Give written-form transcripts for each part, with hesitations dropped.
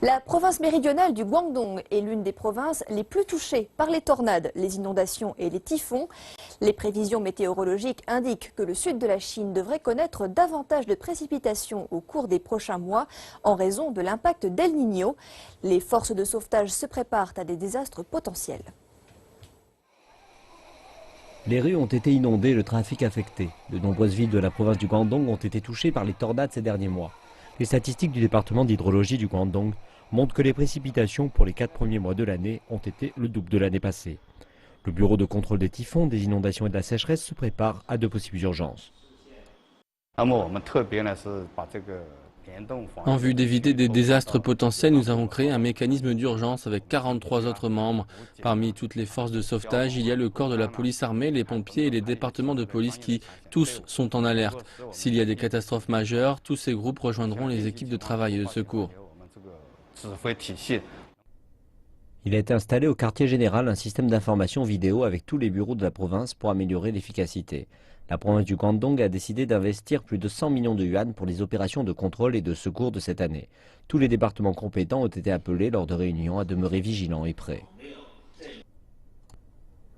La province méridionale du Guangdong est l'une des provinces les plus touchées par les tornades, les inondations et les typhons. Les prévisions météorologiques indiquent que le sud de la Chine devrait connaître davantage de précipitations au cours des prochains mois en raison de l'impact d'El Niño. Les forces de sauvetage se préparent à des désastres potentiels. Les rues ont été inondées, le trafic affecté. De nombreuses villes de la province du Guangdong ont été touchées par les tornades ces derniers mois. Les statistiques du département d'hydrologie du Guangdong montrent que les précipitations pour les 4 premiers mois de l'année ont été le double de l'année passée. Le bureau de contrôle des typhons, des inondations et de la sécheresse se prépare à de possibles urgences. En vue d'éviter des désastres potentiels, nous avons créé un mécanisme d'urgence avec 43 autres membres. Parmi toutes les forces de sauvetage, il y a le corps de la police armée, les pompiers et les départements de police qui, tous, sont en alerte. S'il y a des catastrophes majeures, tous ces groupes rejoindront les équipes de travail et de secours. Il a été installé au quartier général un système d'information vidéo avec tous les bureaux de la province pour améliorer l'efficacité. La province du Guangdong a décidé d'investir plus de 100 millions de yuan pour les opérations de contrôle et de secours de cette année. Tous les départements compétents ont été appelés lors de réunions à demeurer vigilants et prêts.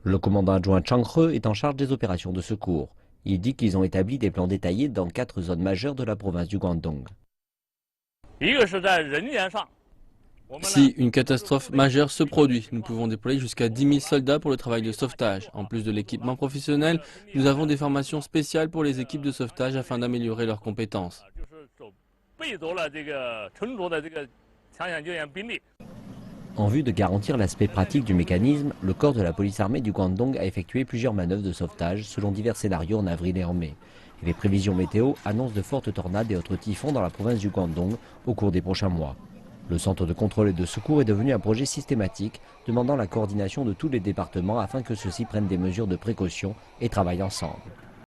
Le commandant adjoint Chang He est en charge des opérations de secours. Il dit qu'ils ont établi des plans détaillés dans 4 zones majeures de la province du Guangdong. Si une catastrophe majeure se produit, nous pouvons déployer jusqu'à 10 000 soldats pour le travail de sauvetage. En plus de l'équipement professionnel, nous avons des formations spéciales pour les équipes de sauvetage afin d'améliorer leurs compétences. En vue de garantir l'aspect pratique du mécanisme, le corps de la police armée du Guangdong a effectué plusieurs manœuvres de sauvetage selon divers scénarios en avril et en mai. Et les prévisions météo annoncent de fortes tornades et autres typhons dans la province du Guangdong au cours des prochains mois. Le centre de contrôle et de secours est devenu un projet systématique, demandant la coordination de tous les départements afin que ceux-ci prennent des mesures de précaution et travaillent ensemble.